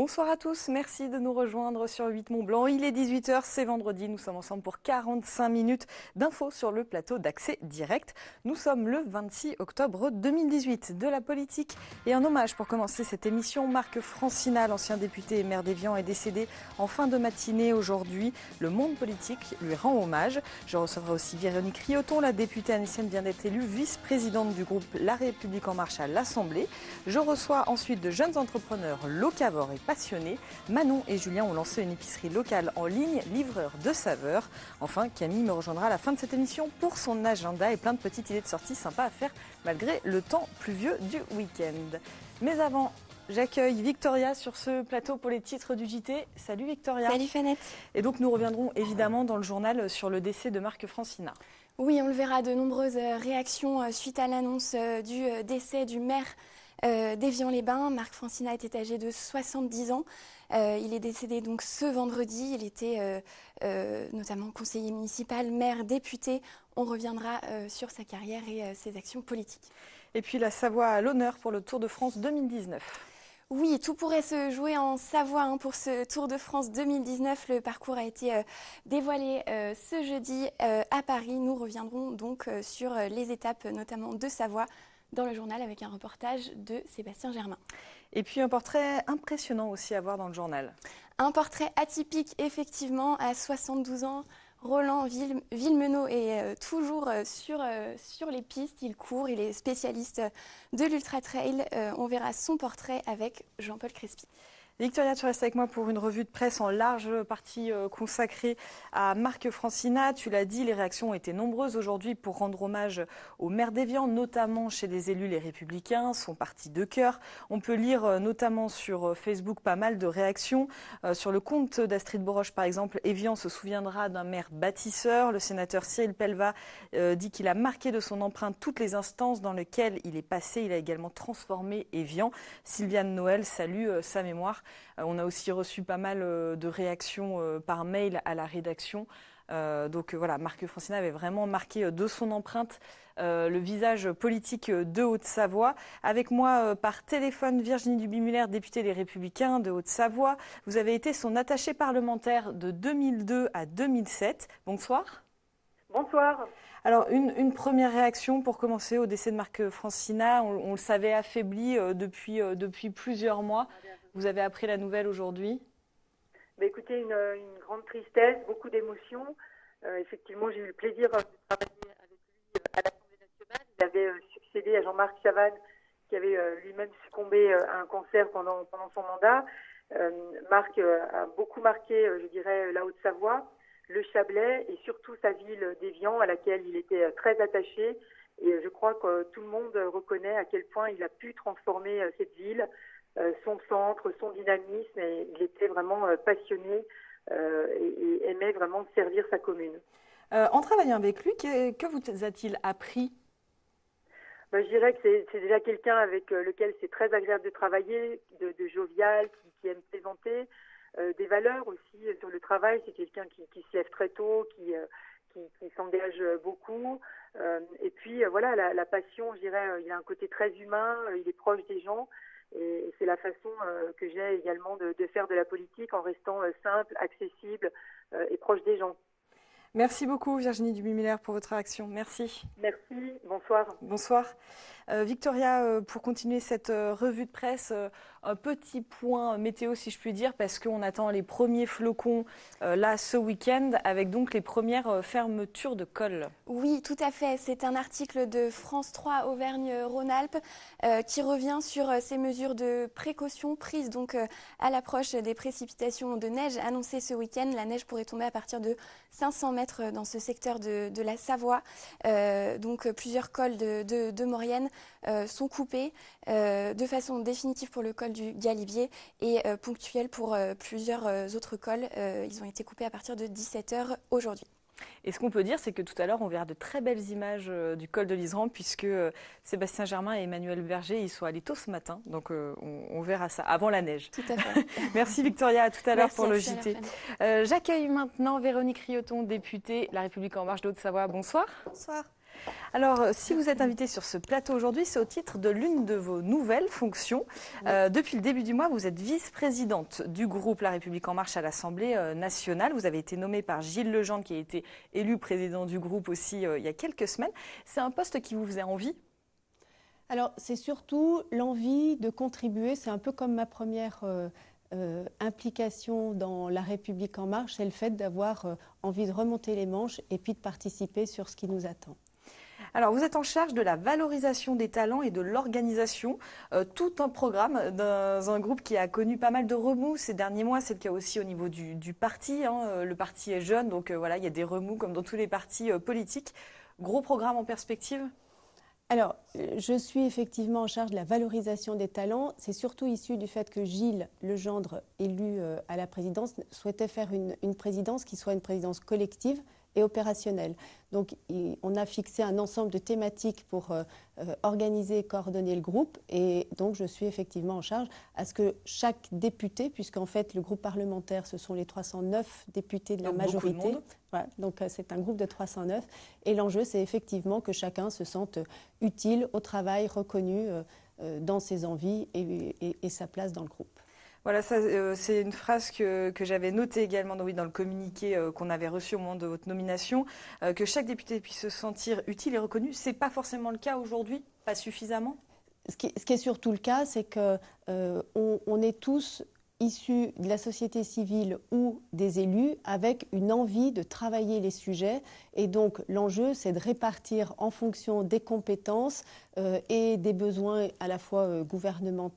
Bonsoir à tous, merci de nous rejoindre sur 8 Mont-Blanc. Il est 18h, c'est vendredi, nous sommes ensemble pour 45 minutes d'infos sur le plateau d'Accès Direct. Nous sommes le 26 octobre 2018. De la politique et un hommage pour commencer cette émission. Marc Francina, l'ancien député et maire d'Évian, est décédé en fin de matinée aujourd'hui. Le monde politique lui rend hommage. Je recevrai aussi Véronique Rioton, la députée ancienne vient d'être élue vice-présidente du groupe La République En Marche à l'Assemblée. Je reçois ensuite de jeunes entrepreneurs locavores et passionnés. Manon et Julien ont lancé une épicerie locale en ligne, livreur de saveurs. Enfin, Camille me rejoindra à la fin de cette émission pour son agenda et plein de petites idées de sorties sympas à faire malgré le temps pluvieux du week-end. Mais avant, j'accueille Victoria sur ce plateau pour les titres du JT. Salut Victoria. Salut Fanette. Et donc nous reviendrons évidemment dans le journal sur le décès de Marc Francina. Oui, on le verra, de nombreuses réactions suite à l'annonce du décès du maire d'Évian-les-Bains. Marc Francina était âgé de 70 ans. Il est décédé donc ce vendredi. Il était notamment conseiller municipal, maire, député. On reviendra sur sa carrière et ses actions politiques. Et puis la Savoie à l'honneur pour le Tour de France 2019. Oui, tout pourrait se jouer en Savoie pour ce Tour de France 2019. Le parcours a été dévoilé ce jeudi à Paris. Nous reviendrons donc sur les étapes notamment de Savoie dans le journal avec un reportage de Sébastien Germain. Et puis un portrait impressionnant aussi à voir dans le journal. Un portrait atypique effectivement, à 72 ans. Roland Villemenot est toujours sur les pistes, il court, il est spécialiste de l'ultra-trail. On verra son portrait avec Jean-Paul Crespi. Victoria, tu restes avec moi pour une revue de presse en large partie consacrée à Marc Francina. Tu l'as dit, les réactions ont été nombreuses aujourd'hui pour rendre hommage au maire d'Évian, notamment chez les élus Les Républicains, son parti de cœur. On peut lire notamment sur Facebook pas mal de réactions. Sur le compte d'Astrid Boroche, par exemple, Évian se souviendra d'un maire bâtisseur. Le sénateur Cyril Pellevat dit qu'il a marqué de son empreinte toutes les instances dans lesquelles il est passé. Il a également transformé Évian. Sylviane Noël salue sa mémoire. On a aussi reçu pas mal de réactions par mail à la rédaction. Donc voilà, Marc Francina avait vraiment marqué de son empreinte le visage politique de Haute-Savoie. Avec moi par téléphone, Virginie Duby-Muller, députée des Républicains de Haute-Savoie. Vous avez été son attachée parlementaire de 2002 à 2007. Bonsoir. Bonsoir. Alors, une première réaction pour commencer au décès de Marc Francina. On le savait affaibli depuis plusieurs mois. Vous avez appris la nouvelle aujourd'hui? Écoutez, une grande tristesse, beaucoup d'émotions. Effectivement, j'ai eu le plaisir de travailler avec lui à l'Assemblée nationale. Il avait succédé à Jean-Marc Chavannes, qui avait lui-même succombé à un cancer pendant son mandat. Marc a beaucoup marqué, je dirais, la Haute-Savoie, le Chablais et surtout sa ville d'Évian, à laquelle il était très attaché. Et je crois que tout le monde reconnaît à quel point il a pu transformer cette ville, son centre, son dynamisme, et il était vraiment passionné et aimait vraiment servir sa commune. En travaillant avec lui, que vous a-t-il appris? Je dirais que c'est déjà quelqu'un avec lequel c'est très agréable de travailler, de jovial, qui aime plaisanter, des valeurs aussi sur le travail. C'est quelqu'un qui se lève très tôt, qui s'engage beaucoup. Et puis voilà, la passion, je dirais, il a un côté très humain, il est proche des gens. Et c'est la façon que j'ai également de faire de la politique en restant simple, accessible et proche des gens. Merci beaucoup Virginie Duby-Muller pour votre réaction. Merci. Merci, bonsoir. Bonsoir. Victoria, pour continuer cette revue de presse, un petit point météo si je puis dire, parce qu'on attend les premiers flocons là ce week-end avec donc les premières fermetures de cols. Oui, tout à fait. C'est un article de France 3 Auvergne-Rhône-Alpes qui revient sur ces mesures de précaution prises donc à l'approche des précipitations de neige annoncées ce week-end. La neige pourrait tomber à partir de 500 mètres dans ce secteur de la Savoie. Donc plusieurs cols de Maurienne sont coupés de façon définitive pour le col du Galibier et ponctuelle pour plusieurs autres cols. Ils ont été coupés à partir de 17h aujourd'hui. Et ce qu'on peut dire, c'est que tout à l'heure, on verra de très belles images du col de l'Iseran, puisque Sébastien Germain et Emmanuel Berger, ils sont allés tôt ce matin. Donc, on verra ça avant la neige. Tout à fait. Merci Victoria, à tout à l'heure pour le JT. J'accueille J'accueille maintenant Véronique Rioton, députée La République En Marche de Haute-Savoie. Bonsoir. Bonsoir. Alors, si vous êtes invité sur ce plateau aujourd'hui, c'est au titre de l'une de vos nouvelles fonctions. Depuis le début du mois, vous êtes vice-présidente du groupe La République En Marche à l'Assemblée nationale. Vous avez été nommée par Gilles Legendre, qui a été élu président du groupe aussi il y a quelques semaines. C'est un poste qui vous faisait envie? Alors, c'est surtout l'envie de contribuer. C'est un peu comme ma première implication dans La République En Marche, c'est le fait d'avoir envie de remonter les manches et puis de participer sur ce qui nous attend. Alors, vous êtes en charge de la valorisation des talents et de l'organisation, tout un programme dans un groupe qui a connu pas mal de remous ces derniers mois. C'est le cas aussi au niveau du parti. Le parti est jeune, donc voilà, il y a des remous comme dans tous les partis politiques. Gros programme en perspective? Alors, je suis effectivement en charge de la valorisation des talents. C'est surtout issu du fait que Gilles Legendre, élu à la présidence, souhaitait faire une présidence qui soit une présidence collective et opérationnelle. Donc, on a fixé un ensemble de thématiques pour organiser et coordonner le groupe. Et donc, je suis effectivement en charge à ce que chaque député, puisqu'en fait, le groupe parlementaire, ce sont les 309 députés de la majorité. Voilà, donc, c'est un groupe de 309. Et l'enjeu, c'est effectivement que chacun se sente utile au travail, reconnu dans ses envies et sa place dans le groupe. Voilà, c'est une phrase que j'avais notée également dans le communiqué qu'on avait reçu au moment de votre nomination, que chaque député puisse se sentir utile et reconnu. Ce n'est pas forcément le cas aujourd'hui, pas suffisamment? Ce qui est surtout le cas, c'est qu'on est tous issus de la société civile ou des élus avec une envie de travailler les sujets. Et donc l'enjeu, c'est de répartir en fonction des compétences et des besoins à la fois gouvernementaux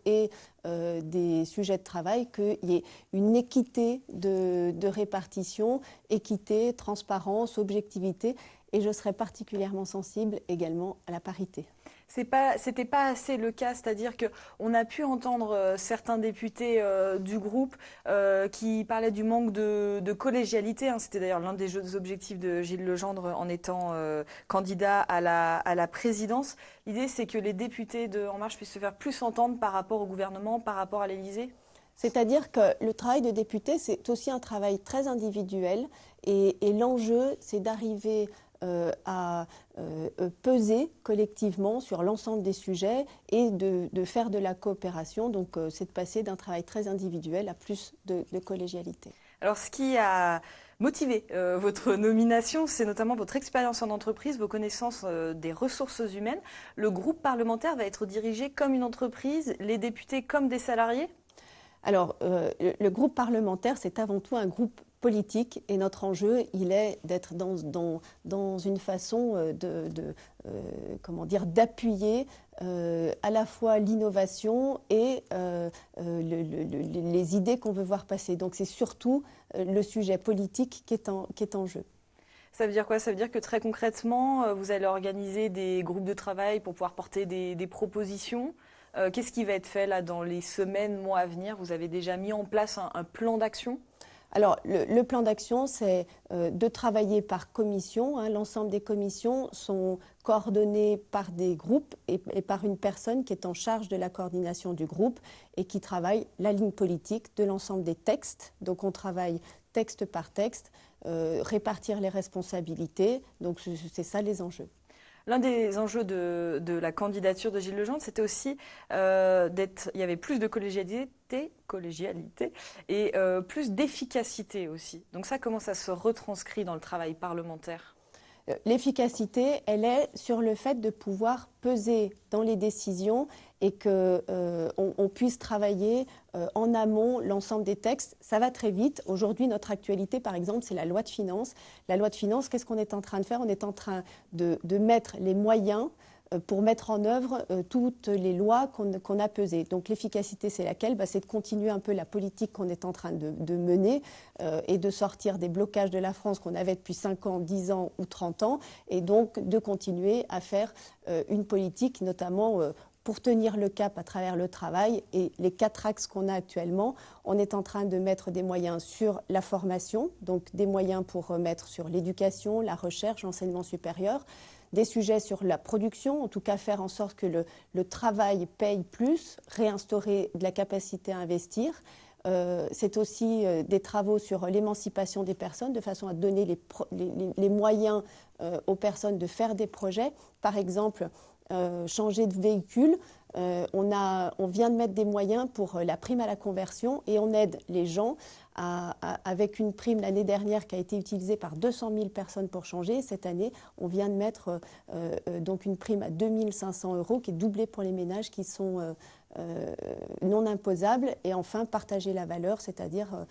et des sujets de travail, qu'il y ait une équité de répartition, équité, transparence, objectivité. Et je serai particulièrement sensible également à la parité. C'était pas assez le cas, c'est-à-dire qu'on a pu entendre certains députés du groupe qui parlaient du manque de collégialité. C'était d'ailleurs l'un des objectifs de Gilles Legendre en étant candidat à la présidence. L'idée, c'est que les députés de En Marche puissent se faire plus entendre par rapport au gouvernement, par rapport à l'Élysée. C'est-à-dire que le travail de député, c'est aussi un travail très individuel et l'enjeu, c'est d'arriver à peser collectivement sur l'ensemble des sujets et de faire de la coopération. Donc, c'est de passer d'un travail très individuel à plus de collégialité. Alors, ce qui a motivé votre nomination, c'est notamment votre expérience en entreprise, vos connaissances des ressources humaines. Le groupe parlementaire va être dirigé comme une entreprise, les députés comme des salariés? Alors, le groupe parlementaire, c'est avant tout un groupe politique et notre enjeu, il est d'être dans une façon d'appuyer à la fois l'innovation et les idées qu'on veut voir passer. Donc c'est surtout le sujet politique qui est en jeu. Ça veut dire quoi? Ça veut dire que très concrètement, vous allez organiser des groupes de travail pour pouvoir porter des propositions. Qu'est-ce qui va être fait là dans les semaines, mois à venir? Vous avez déjà mis en place un plan d'action? Alors, le plan d'action, c'est de travailler par commission. L'ensemble des commissions sont coordonnées par des groupes et par une personne qui est en charge de la coordination du groupe et qui travaille la ligne politique de l'ensemble des textes. Donc, on travaille texte par texte, répartir les responsabilités. Donc, c'est ça les enjeux. L'un des enjeux de la candidature de Gilles Legendre, c'était aussi il y avait plus de collégialité et plus d'efficacité aussi. Donc ça, comment ça se retranscrit dans le travail parlementaire? L'efficacité, elle est sur le fait de pouvoir peser dans les décisions et qu'on puisse travailler en amont l'ensemble des textes. Ça va très vite. Aujourd'hui, notre actualité, par exemple, c'est la loi de finances. La loi de finances, qu'est-ce qu'on est en train de faire? On est en train de mettre les moyens pour mettre en œuvre toutes les lois qu'on a pesées. Donc l'efficacité, c'est laquelle? C'est de continuer un peu la politique qu'on est en train de mener et de sortir des blocages de la France qu'on avait depuis 5 ans, 10 ans ou 30 ans, et donc de continuer à faire une politique, notamment pour tenir le cap à travers le travail. Et les 4 axes qu'on a actuellement, on est en train de mettre des moyens sur la formation, donc des moyens pour mettre sur l'éducation, la recherche, l'enseignement supérieur, des sujets sur la production, en tout cas faire en sorte que le travail paye plus, réinstaurer de la capacité à investir, c'est aussi des travaux sur l'émancipation des personnes, de façon à donner les moyens aux personnes de faire des projets. Par exemple, changer de véhicule. On vient de mettre des moyens pour la prime à la conversion et on aide les gens avec une prime l'année dernière qui a été utilisée par 200 000 personnes pour changer. Cette année, on vient de mettre donc une prime à 2 500 € qui est doublée pour les ménages qui sont non imposables. Et enfin, partager la valeur, c'est-à-dire,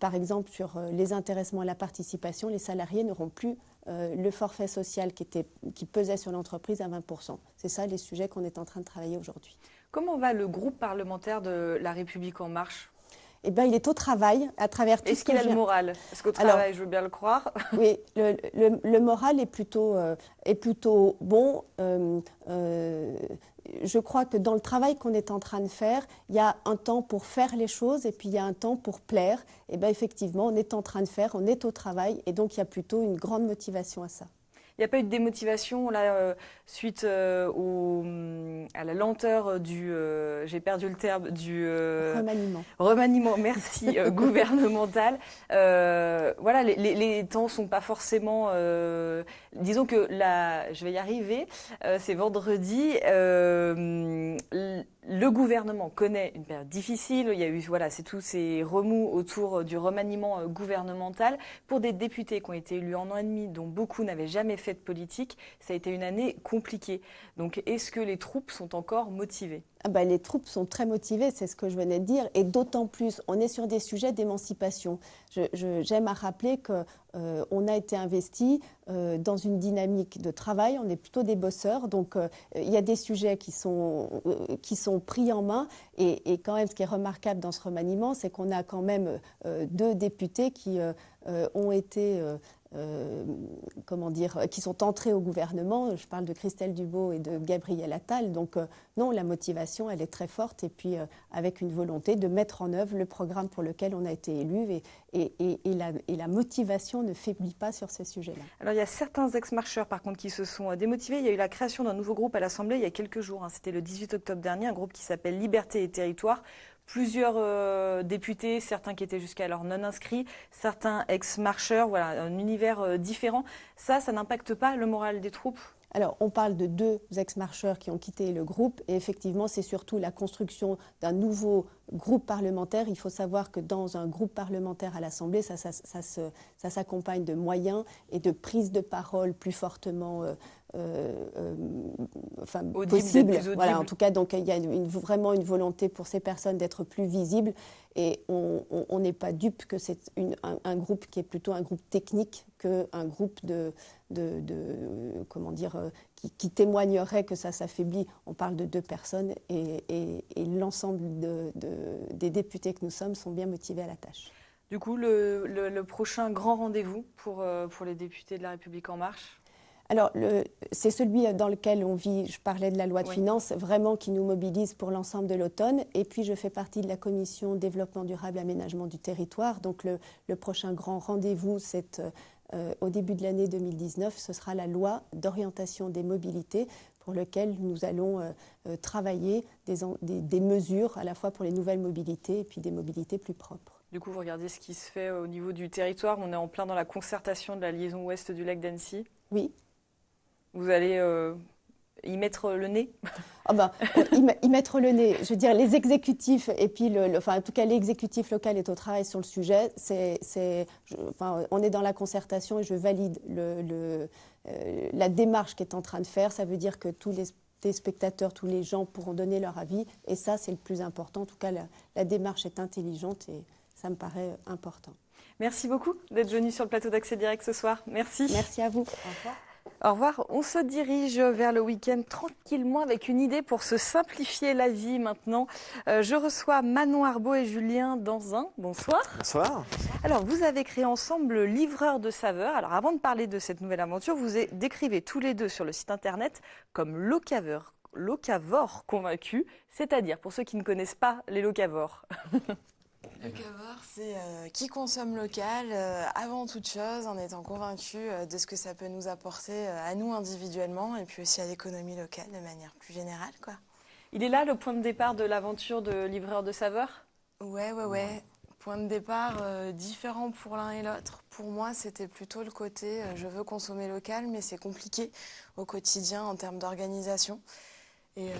par exemple, sur les intéressements à la participation, les salariés n'auront plus le forfait social qui pesait sur l'entreprise à 20%. C'est ça les sujets qu'on est en train de travailler aujourd'hui. Comment va le groupe parlementaire de La République En Marche ? Eh bien, il est au travail, à travers tout Est-ce qu'il a le moral? Parce qu'au travail, je veux bien le croire. Oui, le moral est plutôt bon. Je crois que dans le travail qu'on est en train de faire, il y a un temps pour faire les choses et puis il y a un temps pour plaire. Et bien, effectivement, on est en train de faire, on est au travail et donc il y a plutôt une grande motivation à ça. Il n'y a pas eu de démotivation là, suite à la lenteur du, j'ai perdu le terme, du remaniement, merci, gouvernemental. Voilà, les temps ne sont pas forcément... disons que là, je vais y arriver, c'est vendredi. Le gouvernement connaît une période difficile. Il y a eu, voilà, c'est tous ces remous autour du remaniement gouvernemental. Pour des députés qui ont été élus en an et demi, dont beaucoup n'avaient jamais fait de politique, ça a été une année compliquée. Donc, est-ce que les troupes sont encore motivées ? Les troupes sont très motivées, c'est ce que je venais de dire, et d'autant plus, on est sur des sujets d'émancipation. J'aime à rappeler qu'on a été investi dans une dynamique de travail, on est plutôt des bosseurs, donc il y a des sujets qui sont pris en main, et quand même ce qui est remarquable dans ce remaniement, c'est qu'on a quand même 2 députés qui ont été... qui sont entrés au gouvernement. Je parle de Christelle Dubos et de Gabriel Attal. Donc non, la motivation, elle est très forte et puis avec une volonté de mettre en œuvre le programme pour lequel on a été élu et la motivation ne faiblit pas sur ce sujet-là. Alors il y a certains ex-marcheurs par contre qui se sont démotivés. Il y a eu la création d'un nouveau groupe à l'Assemblée il y a quelques jours. C'était le 18 octobre dernier, un groupe qui s'appelle Liberté et Territoire. Plusieurs députés, certains qui étaient jusqu'alors non inscrits, certains ex-marcheurs, voilà, un univers différent. Ça n'impacte pas le moral des troupes ? Alors, on parle de 2 ex-marcheurs qui ont quitté le groupe et effectivement, c'est surtout la construction d'un nouveau groupe parlementaire. Il faut savoir que dans un groupe parlementaire à l'Assemblée, ça s'accompagne de moyens et de prise de parole plus fortement possible. Voilà, en tout cas, donc il y a vraiment une volonté pour ces personnes d'être plus visibles et on n'est pas dupe que c'est un groupe qui est plutôt un groupe technique qu'un groupe qui témoignerait que ça s'affaiblit. On parle de 2 personnes et l'ensemble des députés que nous sommes sont bien motivés à la tâche. Du coup, le prochain grand rendez-vous pour les députés de La République En Marche ? Alors, c'est celui dans lequel on vit, je parlais de la loi de finances, vraiment qui nous mobilise pour l'ensemble de l'automne. Et puis, je fais partie de la commission développement durable, aménagement du territoire. Donc, le prochain grand rendez-vous, c'est au début de l'année 2019, ce sera la loi d'orientation des mobilités pour lequel nous allons travailler des mesures à la fois pour les nouvelles mobilités et puis des mobilités plus propres. Du coup, vous regardez ce qui se fait au niveau du territoire. On est en plein dans la concertation de la liaison ouest du lac d'Annecy. Oui. Vous allez y mettre le nez ? Y mettre le nez, je veux dire, les exécutifs, et puis, en tout cas, l'exécutif local est au travail sur le sujet. On est dans la concertation et je valide la démarche qui est en train de faire. Ça veut dire que tous les spectateurs, tous les gens pourront donner leur avis. Et ça, c'est le plus important. En tout cas, la démarche est intelligente et ça me paraît important. Merci beaucoup d'être venu sur le plateau d'Accès Direct ce soir. Merci. Merci à vous. Au revoir. Au revoir. On se dirige vers le week-end tranquillement avec une idée pour se simplifier la vie maintenant. Je reçois Manon Arbeau et Julien Danzin. Bonsoir. Bonsoir. Alors, vous avez créé ensemble le Livreur de Saveurs. Alors, avant de parler de cette nouvelle aventure, vous décrivez tous les deux sur le site internet comme locaveurs convaincus, c'est-à-dire, pour ceux qui ne connaissent pas les locavores. Locavore, c'est qui consomme local avant toute chose, en étant convaincu de ce que ça peut nous apporter à nous individuellement et puis aussi à l'économie locale de manière plus générale, quoi. Il est là le point de départ de l'aventure de Livreur de Saveurs ? Ouais. Point de départ différent pour l'un et l'autre. Pour moi, c'était plutôt le côté je veux consommer local, mais c'est compliqué au quotidien en termes d'organisation. Et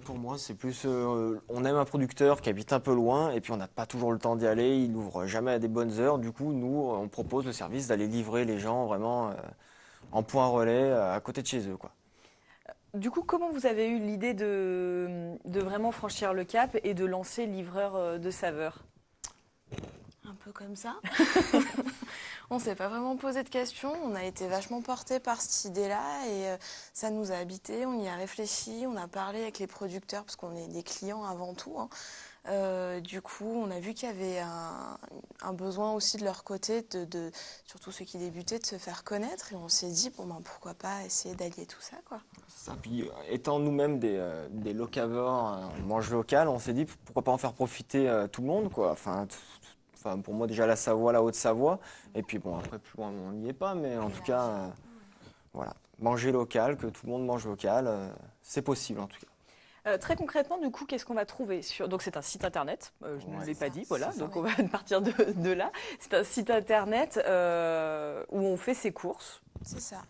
Pour moi, c'est plus on aime un producteur qui habite un peu loin et puis on n'a pas toujours le temps d'y aller, il n'ouvre jamais à des bonnes heures. Du coup, nous, on propose le service d'aller livrer les gens vraiment en point relais à côté de chez eux, quoi. Du coup, comment vous avez eu l'idée de vraiment franchir le cap et de lancer Livreur de saveurs? un peu comme ça. On ne s'est pas vraiment posé de questions. On a été vachement portés par cette idée-là et ça nous a habité. On y a réfléchi. On a parlé avec les producteurs parce qu'on est des clients avant tout, hein. Du coup, on a vu qu'il y avait un besoin aussi de leur côté, surtout ceux qui débutaient, de se faire connaître. Et on s'est dit, pourquoi pas essayer d'allier tout ça, quoi. Ça. Puis, étant nous-mêmes des locavores, on mange local, on s'est dit pourquoi pas en faire profiter tout le monde, quoi. Enfin, pour moi, déjà la Savoie, la Haute-Savoie. Et puis, après, plus loin, on n'y est pas, mais en tout cas, voilà. Manger local, que tout le monde mange local, c'est possible en tout cas. Très concrètement, du coup, qu'est-ce qu'on va trouver sur... Donc, c'est un site internet, je ne l'ai pas dit, voilà, ça, donc ouais. on va partir de là. C'est un site internet où on fait ses courses. C'est ça.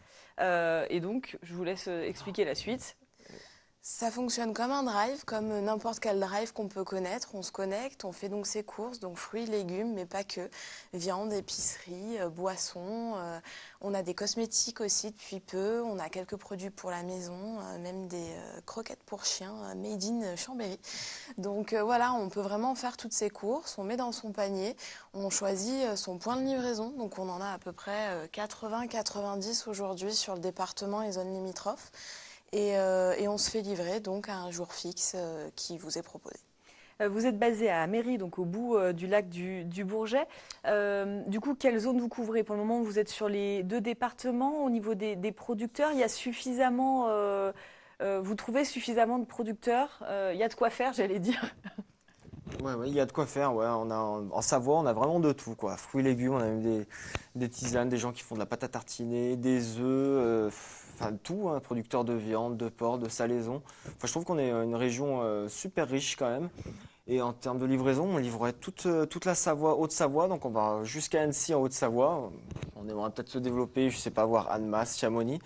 Et donc, je vous laisse expliquer la suite. Ça fonctionne comme un drive, comme n'importe quel drive qu'on peut connaître. On se connecte, on fait donc ses courses, donc fruits, légumes, mais pas que. Viande, épicerie, boissons. On a des cosmétiques aussi depuis peu. On a quelques produits pour la maison, même des croquettes pour chiens, made in Chambéry. Donc voilà, on peut vraiment faire toutes ces courses. On met dans son panier, on choisit son point de livraison. Donc on en a à peu près 80-90 aujourd'hui sur le département et zones limitrophes. Et on se fait livrer donc à un jour fixe qui vous est proposé. Vous êtes basé à Méry, donc au bout du lac du Bourget. Du coup, quelle zone vous couvrez? Pour le moment, vous êtes sur les 2 départements. Au niveau des producteurs, il y a suffisamment... vous trouvez suffisamment de producteurs? Il y a de quoi faire, j'allais dire. Ouais, il y a de quoi faire. Ouais. En Savoie, on a vraiment de tout, quoi. Fruits, légumes, on a même des tisanes, des gens qui font de la pâte à tartiner, des œufs, enfin tout, hein, producteurs de viande, de porc, de salaison. Enfin, je trouve qu'on est une région super riche quand même. Et en termes de livraison, on livrerait toute la Savoie, Haute-Savoie, donc on va jusqu'à Annecy en Haute-Savoie. On aimerait peut-être se développer, je sais pas, voir Annemasse, Chamonix.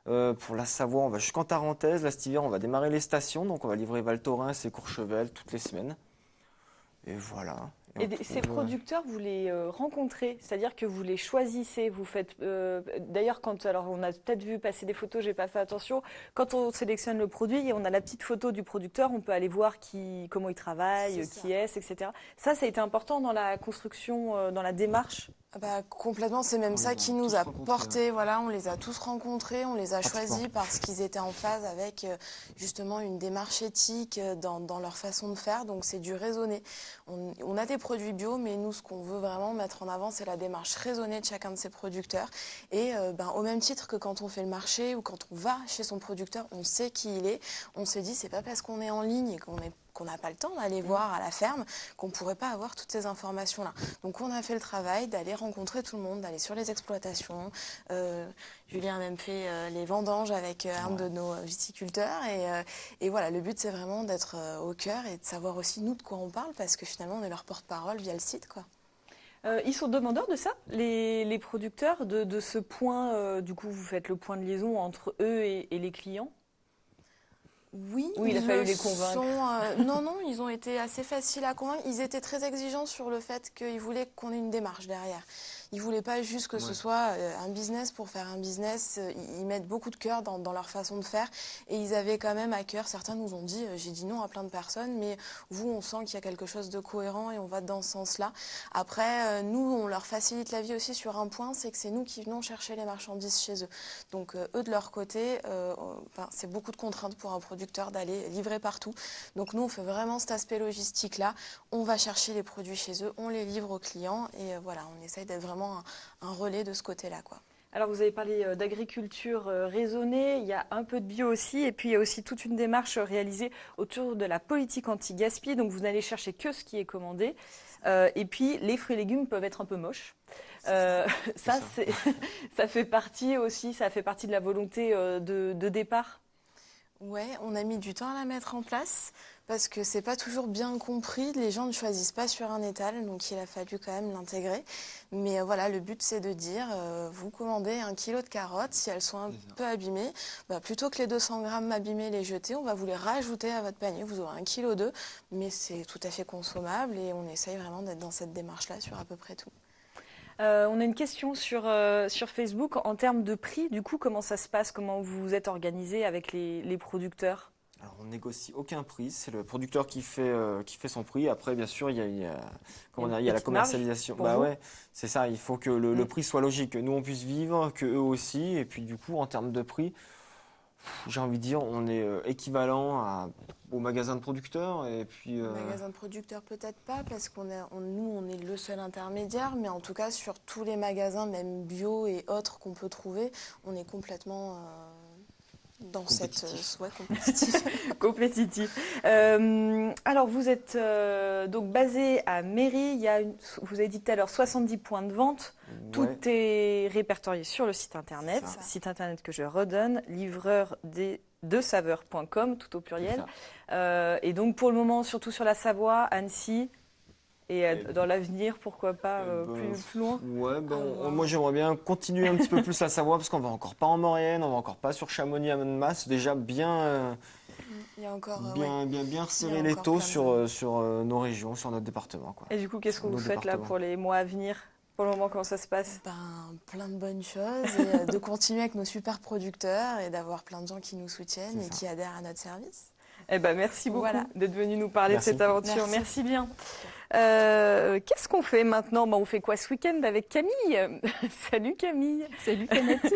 Pour la Savoie, on va jusqu'en Tarentaise. Là, cet hiver, on va démarrer les stations, donc on va livrer Val Thorens et Courchevel toutes les semaines. Et voilà. Et ces producteurs, vous les rencontrez, c'est-à-dire que vous les choisissez, vous faites... D'ailleurs, alors on a peut-être vu passer des photos, j'ai pas fait attention, quand on sélectionne le produit et on a la petite photo du producteur, on peut aller voir comment il travaille, qui est-ce, etc. Ça a été important dans la construction, dans la démarche? Complètement, c'est même ça qui nous a porté. Voilà, on les a tous rencontrés, on les a choisis parce qu'ils étaient en phase avec justement une démarche éthique dans leur façon de faire. Donc c'est du raisonné. On a des produits bio, mais nous, ce qu'on veut vraiment mettre en avant, c'est la démarche raisonnée de chacun de ces producteurs. Et au même titre que quand on fait le marché ou quand on va chez son producteur, on sait qui il est. On se dit, c'est pas parce qu'on est en ligne et qu'on n'a pas le temps d'aller voir à la ferme, qu'on ne pourrait pas avoir toutes ces informations-là. Donc on a fait le travail d'aller rencontrer tout le monde, d'aller sur les exploitations. Julien a même fait les vendanges avec un de nos viticulteurs. Et voilà, le but c'est vraiment d'être au cœur et de savoir aussi nous de quoi on parle, parce que finalement on est leur porte-parole via le site, quoi. Ils sont demandeurs de ça, les producteurs, de ce point, du coup vous faites le point de liaison entre eux et les clients? Oui, il a fallu les convaincre. Non, ils ont été assez faciles à convaincre. Ils étaient très exigeants sur le fait qu'ils voulaient qu'on ait une démarche derrière. Ils voulaient pas juste que ce soit un business pour faire un business. Ils mettent beaucoup de cœur dans leur façon de faire. Et ils avaient quand même à cœur, certains nous ont dit, j'ai dit non à plein de personnes, mais vous, on sent qu'il y a quelque chose de cohérent et on va dans ce sens-là. Après, nous, on leur facilite la vie aussi sur un point, c'est que c'est nous qui venons chercher les marchandises chez eux. Donc eux, de leur côté, c'est beaucoup de contraintes pour un producteur d'aller livrer partout. Donc nous, on fait vraiment cet aspect logistique-là. On va chercher les produits chez eux, on les livre aux clients et voilà, on essaye d'être vraiment un relais de ce côté-là, quoi. Alors vous avez parlé d'agriculture raisonnée, il y a un peu de bio aussi, et puis il y a aussi toute une démarche réalisée autour de la politique anti-gaspi, donc vous n'allez chercher que ce qui est commandé, et puis les fruits et légumes peuvent être un peu moches. Ça fait partie aussi, ça fait partie de la volonté de départ. Ouais, on a mis du temps à la mettre en place parce que c'est pas toujours bien compris. Les gens ne choisissent pas sur un étal, donc il a fallu quand même l'intégrer. Mais voilà, le but c'est de dire, vous commandez 1 kilo de carottes, si elles sont un peu abîmées, plutôt que les 200 grammes abîmés les jeter, on va vous les rajouter à votre panier. Vous aurez 1 kilo d'œufs, mais c'est tout à fait consommable et on essaye vraiment d'être dans cette démarche-là sur à peu près tout. On a une question sur Facebook. En termes de prix, du coup, comment ça se passe? Comment vous êtes organisé avec les producteurs? Alors, on négocie aucun prix, c'est le producteur qui fait son prix. Après, bien sûr, il y a la commercialisation. Bah ouais, c'est ça, il faut que le prix soit logique, que nous on puisse vivre, que eux aussi. Et puis du coup, en termes de prix, j'ai envie de dire, on est équivalent au magasin de producteurs. Et puis, magasin de producteurs, peut-être pas, parce qu'on est le seul intermédiaire, mais en tout cas, sur tous les magasins, même bio et autres qu'on peut trouver, on est complètement dans cette compétitif. Alors, vous êtes donc basé à Méry. Vous avez dit tout à l'heure 70 points de vente. Ouais. Tout est répertorié sur le site internet. Site internet que je redonne, livreurdesaveurs.com, tout au pluriel. Et donc, pour le moment, surtout sur la Savoie, Annecy. Et dans l'avenir, pourquoi pas plus loin? Ouais, moi j'aimerais bien continuer un petit peu plus à Savoie parce qu'on va encore pas en Maurienne, on va encore pas sur Chamonix à Annemasse. Déjà bien resserrer les taux sur nos régions, sur notre département, quoi. Et du coup, qu'est-ce que vous faites là pour les mois à venir? Pour le moment, comment ça se passe? Plein de bonnes choses et de continuer avec nos super producteurs et d'avoir plein de gens qui nous soutiennent et qui adhèrent à notre service. Eh ben, merci beaucoup d'être venu nous parler de cette aventure. Merci bien. Qu'est-ce qu'on fait maintenant? On fait quoi ce week-end avec Camille? Salut Camille. Salut Canette.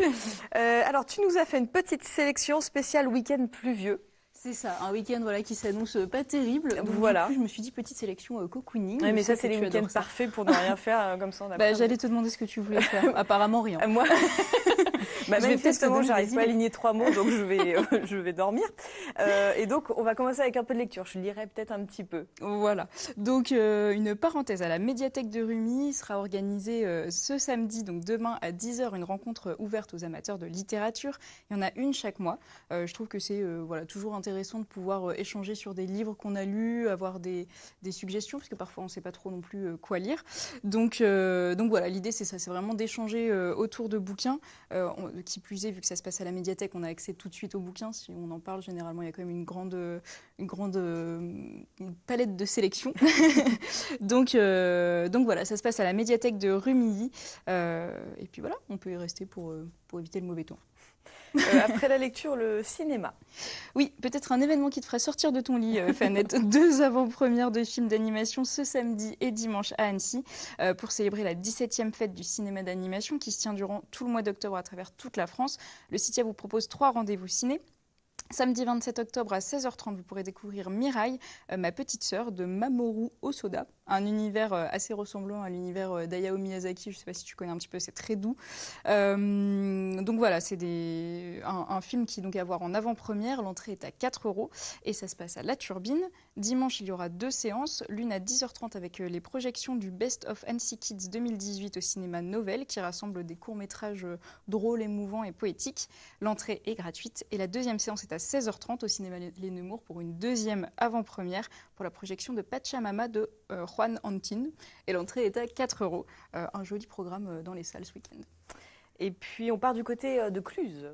Alors, tu nous as fait une petite sélection spéciale week-end pluvieux. C'est ça, un week-end qui s'annonce pas terrible. Donc, voilà. Du coup, je me suis dit petite sélection cocooning. Ouais, mais ça, c'est les week-ends parfaits pour ne rien faire comme ça. J'allais te demander ce que tu voulais faire. Apparemment, rien. Moi manifestement, j'arrive pas à aligner 3 mots, donc je vais dormir. Et donc, on va commencer avec un peu de lecture. Je lirai peut-être un petit peu. Voilà. Donc, une parenthèse à la médiathèque de Rumi sera organisée ce samedi, donc demain à 10h, une rencontre ouverte aux amateurs de littérature. Il y en a une chaque mois. Je trouve que c'est toujours intéressant de pouvoir échanger sur des livres qu'on a lus, avoir des suggestions, parce que parfois on ne sait pas trop non plus quoi lire. Donc voilà, l'idée c'est ça, c'est vraiment d'échanger autour de bouquins. Qui plus est, vu que ça se passe à la médiathèque, on a accès tout de suite aux bouquins. Si on en parle, généralement, il y a quand même une grande palette de sélection. donc voilà, ça se passe à la médiathèque de Rumilly. Et puis voilà, on peut y rester pour éviter le mauvais temps. Après la lecture, le cinéma. Oui, peut-être un événement qui te fera sortir de ton lit, Fanette. 2 avant-premières de films d'animation ce samedi et dimanche à Annecy pour célébrer la 17e fête du cinéma d'animation qui se tient durant tout le mois d'octobre à travers toute la France. Le CITIA vous propose 3 rendez-vous ciné. Samedi 27 octobre à 16h30, vous pourrez découvrir Mirai, ma petite sœur de Mamoru Hosoda, un univers assez ressemblant à l'univers d'Hayao Miyazaki. Je ne sais pas si tu connais un petit peu, c'est très doux. Donc voilà, c'est un film qui est donc à voir en avant-première. L'entrée est à 4 € et ça se passe à La Turbine. Dimanche, il y aura 2 séances, l'une à 10h30 avec les projections du Best of Annecy Kids 2018 au cinéma Novel qui rassemble des courts-métrages drôles, émouvants et poétiques. L'entrée est gratuite et la deuxième séance est à 16h30 au cinéma Les Nemours pour une deuxième avant-première pour la projection de Pachamama de Juan Antin. Et l'entrée est à 4 €. Un joli programme dans les salles ce week-end. Et puis on part du côté de Cluse.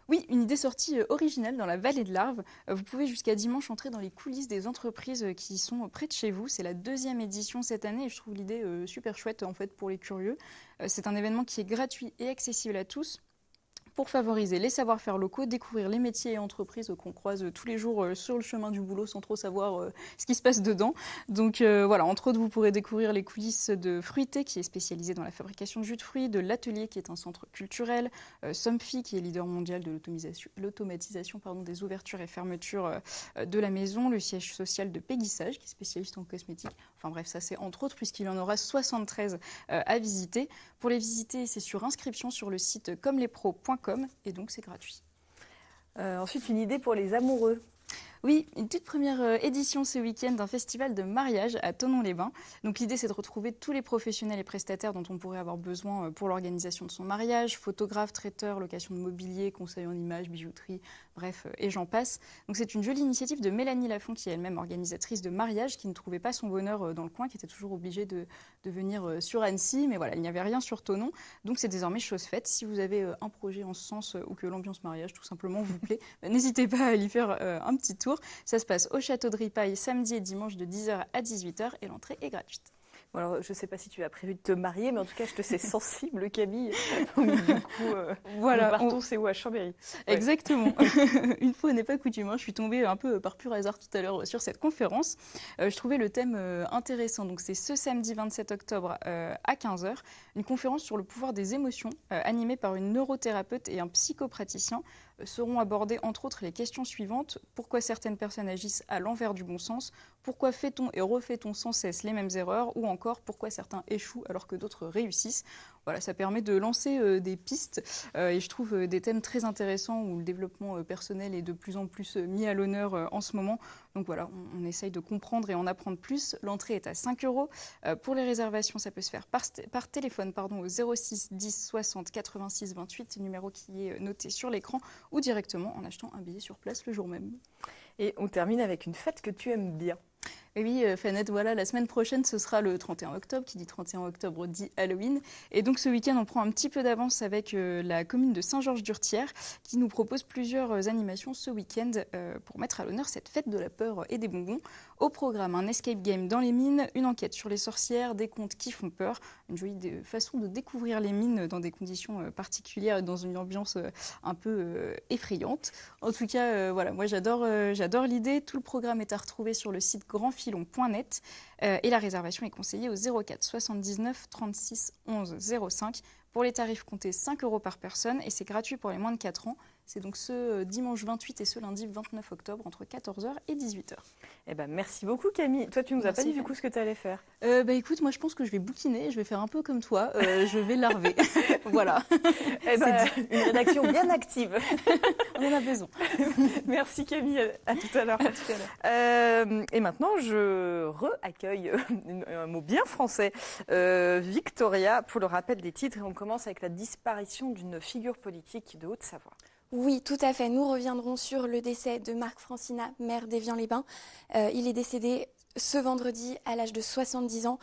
Oui, une idée sortie originale dans la vallée de l'Arve. Vous pouvez jusqu'à dimanche entrer dans les coulisses des entreprises qui sont près de chez vous. C'est la 2e édition cette année et je trouve l'idée super chouette en fait pour les curieux. C'est un événement qui est gratuit et accessible à tous. Pour favoriser les savoir-faire locaux, découvrir les métiers et entreprises qu'on croise tous les jours sur le chemin du boulot sans trop savoir ce qui se passe dedans. Donc voilà, entre autres, vous pourrez découvrir les coulisses de Fruité, qui est spécialisé dans la fabrication de jus de fruits, de l'Atelier, qui est un centre culturel, Somfy, qui est leader mondial de l'automatisation des ouvertures et fermetures de la maison, le siège social de Péguissage, qui est spécialiste en cosmétiques. Enfin bref, ça c'est entre autres, puisqu'il y en aura 73 à visiter. Pour les visiter, c'est sur inscription sur le site commelespros.com et donc c'est gratuit. Ensuite, une idée pour les amoureux. Oui, une toute première édition ce week-end d'un festival de mariage à Thonon-les-Bains. Donc l'idée, c'est de retrouver tous les professionnels et prestataires dont on pourrait avoir besoin pour l'organisation de son mariage, photographes, traiteurs, location de mobilier, conseils en images, bijouterie, bref, et j'en passe. Donc c'est une jolie initiative de Mélanie Lafont, qui est elle-même organisatrice de mariage, qui ne trouvait pas son bonheur dans le coin, qui était toujours obligée de venir sur Annecy, mais voilà, il n'y avait rien sur Thonon. Donc c'est désormais chose faite. Si vous avez un projet en ce sens ou que l'ambiance mariage tout simplement vous plaît, n'hésitez pas à aller faire un petit tour. Ça se passe au Château de Ripaille samedi et dimanche de 10h à 18h et l'entrée est gratuite. Bon, alors, je ne sais pas si tu as prévu de te marier, mais en tout cas, je te sais sensible, Camille. Donc, du coup, voilà, nous partons, c'est où, à Chambéry? Ouais. Exactement. Une fois n'est pas coutume, je suis tombée un peu par pur hasard tout à l'heure sur cette conférence. Je trouvais le thème intéressant. Donc, c'est ce samedi 27 octobre à 15h, une conférence sur le pouvoir des émotions, animée par une neurothérapeute et un psychopraticien. Seront abordées entre autres les questions suivantes. Pourquoi certaines personnes agissent à l'envers du bon sens? Pourquoi fait-on et refait-on sans cesse les mêmes erreurs? Ou encore, pourquoi certains échouent alors que d'autres réussissent? Voilà, ça permet de lancer des pistes et je trouve des thèmes très intéressants où le développement personnel est de plus en plus mis à l'honneur en ce moment. Donc voilà, on essaye de comprendre et en apprendre plus. L'entrée est à 5 €. Pour les réservations, ça peut se faire par téléphone au 06 10 60 86 28, numéro qui est noté sur l'écran, ou directement en achetant un billet sur place le jour même. Et on termine avec une fête que tu aimes bien. Et oui, Fanette, voilà, la semaine prochaine, ce sera le 31 octobre, qui dit 31 octobre dit Halloween. Et donc ce week-end, on prend un petit peu d'avance avec la commune de Saint-Georges-d'Urtière, qui nous propose plusieurs animations ce week-end pour mettre à l'honneur cette fête de la peur et des bonbons. Au programme, un escape game dans les mines, une enquête sur les sorcières, des contes qui font peur, une jolie façon de découvrir les mines dans des conditions particulières et dans une ambiance un peu effrayante. En tout cas, voilà, moi j'adore l'idée. Tout le programme est à retrouver sur le site grandfilon.net et la réservation est conseillée au 04 79 36 11 05. Pour les tarifs, comptez 5 € par personne et c'est gratuit pour les moins de 4 ans. C'est donc ce dimanche 28 et ce lundi 29 octobre entre 14h et 18h. Eh ben, merci beaucoup Camille. Toi, tu nous as pas dit du coup ce que tu allais faire. Écoute, moi je pense que je vais bouquiner, je vais faire un peu comme toi, je vais larver. Voilà. Eh ben, une rédaction bien active. On en a besoin. Merci Camille, à tout à l'heure. Et maintenant, je re-accueille un mot bien français, Victoria, pour le rappel des titres. Et on commence avec la disparition d'une figure politique de Haute-Savoie. Oui, tout à fait. Nous reviendrons sur le décès de Marc Francina, maire d'Évian-les-Bains. Il est décédé ce vendredi à l'âge de 70 ans.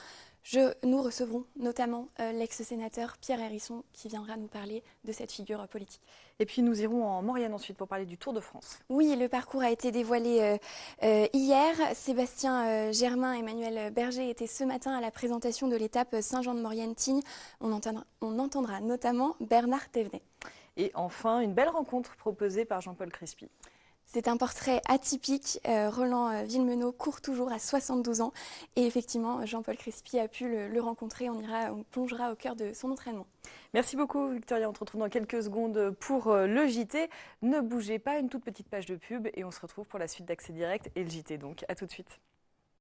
Nous recevrons notamment l'ex-sénateur Pierre Hérisson qui viendra nous parler de cette figure politique. Et puis nous irons en Maurienne ensuite pour parler du Tour de France. Oui, le parcours a été dévoilé hier. Sébastien Germain et Emmanuel Berger étaient ce matin à la présentation de l'étape Saint-Jean-de-Maurienne-Tignes. On entendra notamment Bernard Thévenet. Et enfin, une belle rencontre proposée par Jean-Paul Crespi. C'est un portrait atypique. Roland Villemenot court toujours à 72 ans. Et effectivement, Jean-Paul Crespi a pu le rencontrer. On plongera au cœur de son entraînement. Merci beaucoup Victoria. On te retrouve dans quelques secondes pour le JT. Ne bougez pas, une toute petite page de pub et on se retrouve pour la suite d'Accès Direct et le JT donc. À tout de suite.